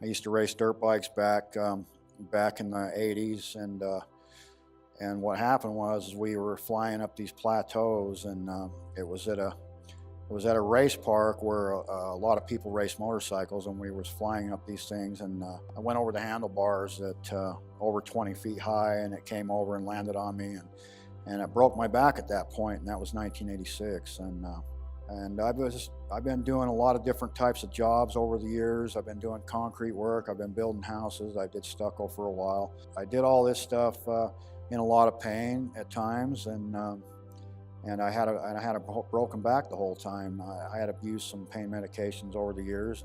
I used to race dirt bikes back in the 80s, and what happened was we were flying up these plateaus, and it was at a race park where a lot of people race motorcycles, and we was flying up these things, and I went over the handlebars at over 20 feet high, and it came over and landed on me, and it broke my back at that point, and that was 1986. And I've been doing a lot of different types of jobs over the years. I've been doing concrete work. I've been building houses. I did stucco for a while. I did all this stuff in a lot of pain at times, and I had a broken back the whole time. I had abused some pain medications over the years,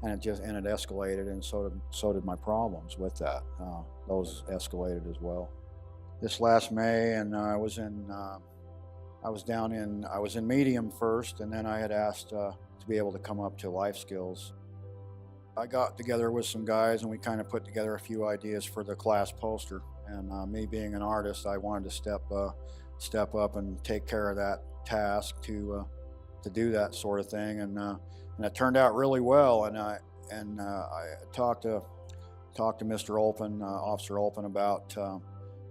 and it escalated, and so did my problems with that. Those escalated as well. This last May, and I was in medium first, and then I had asked to be able to come up to life skills. I got together with some guys, and we kind of put together a few ideas for the class poster. And me being an artist, I wanted to step up and take care of that task to do that sort of thing, and it turned out really well. And I talked to Mr. Olpen, Officer Olpen, about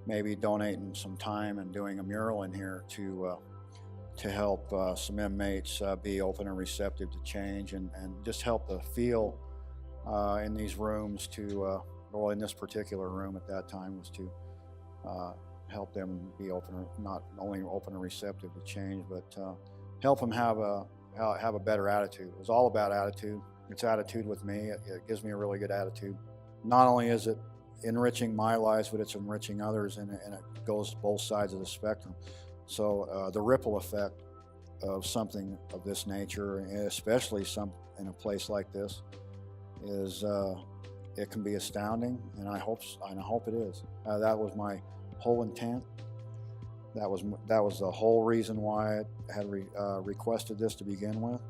maybe donating some time and doing a mural in here to help some inmates be open and receptive to change, and just help the feel in these rooms well, in this particular room at that time was to help them be open, not only open and receptive to change, but help them have a better attitude. It was all about attitude. It's attitude with me. It gives me a really good attitude. Not only is it enriching my lives, but it's enriching others, and it goes both sides of the spectrum. So the ripple effect of something of this nature, especially in a place like this, is it can be astounding, and I hope it is. That was my whole intent. That was the whole reason why I had requested this to begin with,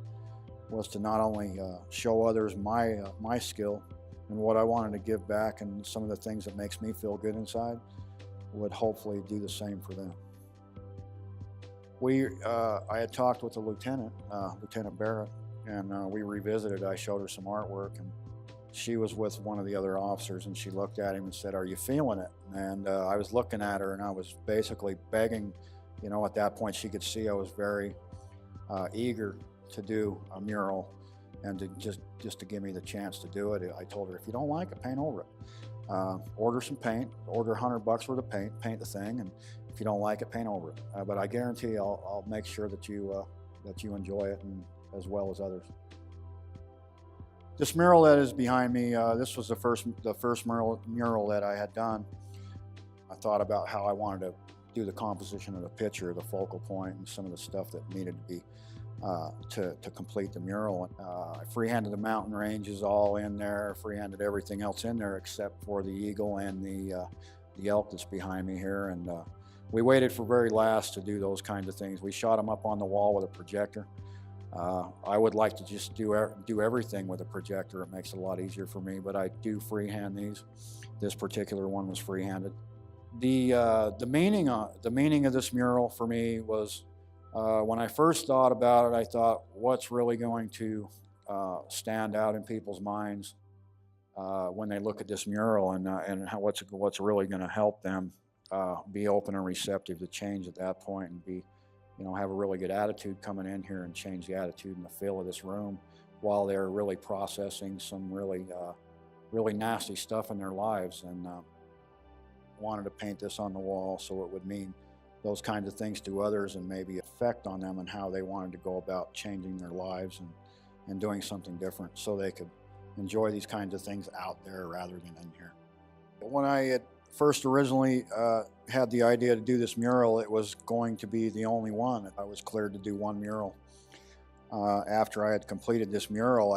was to not only show others my skill and what I wanted to give back, and some of the things that makes me feel good inside, would hopefully do the same for them. I had talked with the Lieutenant Barrett, and we revisited. I showed her some artwork, and she was with one of the other officers, and she looked at him and said, "Are you feeling it?" And I was looking at her, and I was basically begging. At that point, she could see I was very eager to do a mural, and to just to give me the chance to do it. I told her, if you don't like it, paint over it. Order some paint, order $100 worth of paint the thing, and if you don't like it, paint over it. But I guarantee I'll make sure that you enjoy it, and as well as others. This mural that is behind me, this was the first mural that I had done. I thought about how I wanted to do the composition of the picture, the focal point, and some of the stuff that needed to be to complete the mural. I freehanded the mountain ranges all in there, freehanded everything else in there except for the eagle and the elk that's behind me here. And we waited for very last to do those kinds of things. We shot them up on the wall with a projector. I would like to just do everything with a projector. It makes it a lot easier for me, but I do freehand these. This particular one was freehanded. The meaning of this mural for me was, when I first thought about it, I thought, what's really going to stand out in people's minds when they look at this mural, and what's really going to help them be open and receptive to change at that point, and be, have a really good attitude coming in here and change the attitude and the feel of this room while they're really processing some really nasty stuff in their lives. And wanted to paint this on the wall so it would mean those kinds of things to others, and maybe affect on them and how they wanted to go about changing their lives and doing something different, so they could enjoy these kinds of things out there rather than in here. When I had first originally had the idea to do this mural, it was going to be the only one. I was cleared to do one mural. After I had completed this mural,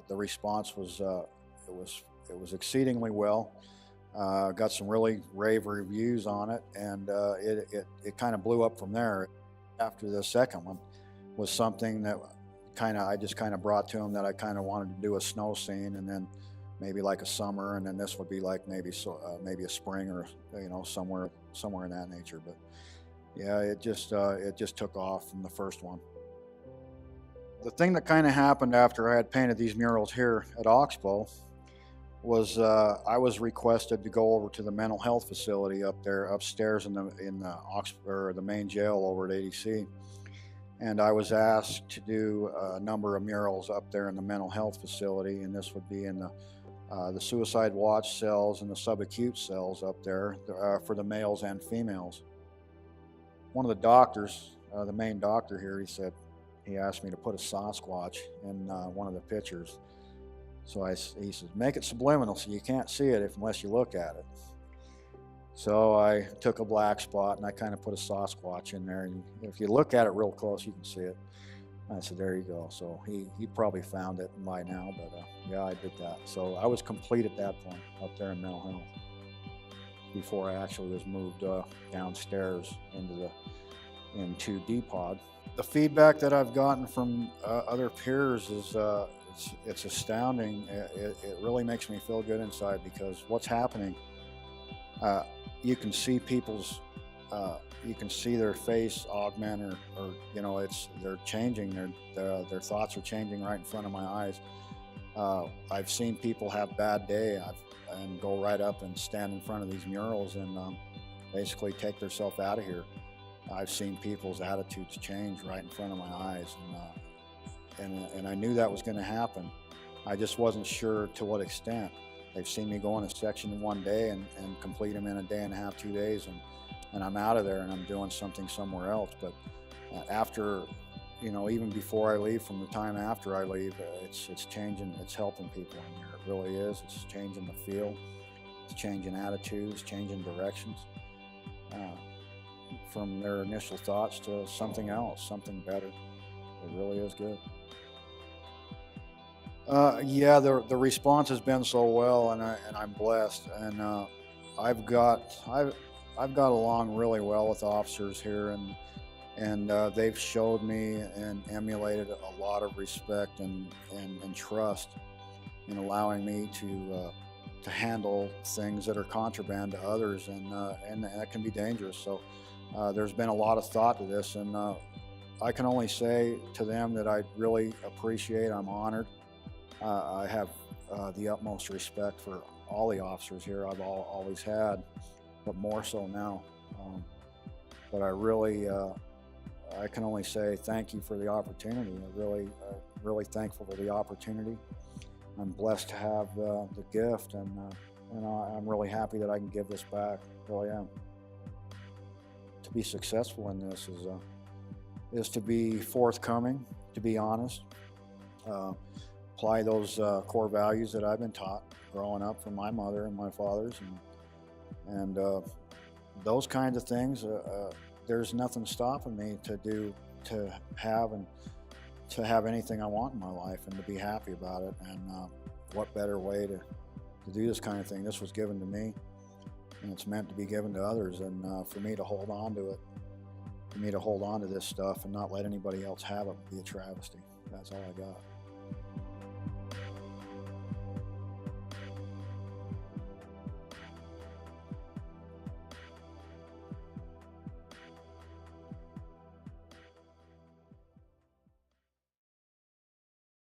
the response was it was exceedingly well. Got some really rave reviews on it, and it kind of blew up from there. After the second one was something that I just brought to him, that I kind of wanted to do a snow scene, and then maybe like a summer, and then this would be like maybe a spring, or somewhere in that nature. But yeah, it just took off from the first one. The thing that kind of happened after I had painted these murals here at Oxbow was I was requested to go over to the mental health facility up there upstairs in the Oxford, or the main jail over at ADC, and I was asked to do a number of murals up there in the mental health facility, and this would be in the suicide watch cells and the subacute cells up there for the males and females. One of the doctors, the main doctor here, he asked me to put a Sasquatch in one of the pictures. So he says, make it subliminal so you can't see it unless you look at it. So I took a black spot and I kind of put a Sasquatch in there. And if you look at it real close, you can see it. I said, there you go. So he probably found it by now, but yeah, I did that. So I was complete at that point up there in mental health before I actually was moved downstairs into D-Pod. The feedback that I've gotten from other peers is it's astounding. It really makes me feel good inside, because what's happening, you can see people's, you can see their face augment, or they're changing. Their thoughts are changing right in front of my eyes. I've seen people have bad day and go right up and stand in front of these murals and basically take themselves out of here. I've seen people's attitudes change right in front of my eyes, and I knew that was going to happen. I just wasn't sure to what extent. They've seen me go in a section in one day and complete them in a day and a half, 2 days, and I'm out of there and I'm doing something somewhere else. But after, even before I leave, from the time after I leave, it's changing, it's helping people in here. It really is. It's changing the feel, it's changing attitudes, changing directions. From their initial thoughts to something else, something better. It really is good. Yeah, the response has been so well, and I'm blessed, and I've got along really well with officers here, and they've showed me and emulated a lot of respect and trust in allowing me to handle things that are contraband to others, and that can be dangerous. So there's been a lot of thought to this, and I can only say to them that I really appreciate, I'm honored. I have the utmost respect for all the officers here. I've always had, but more so now. But I really, I can only say thank you for the opportunity. I'm really thankful for the opportunity. I'm blessed to have the gift, and I'm really happy that I can give this back. Really am. To be successful in this is to be forthcoming, to be honest, apply those core values that I've been taught growing up from my mother and my fathers, and those kinds of things. There's nothing stopping me to have anything I want in my life and to be happy about it. And what better way to do this kind of thing? This was given to me, and it's meant to be given to others, and for me to hold on to it, for me to hold on to this stuff and not let anybody else have it would be a travesty. That's all I got.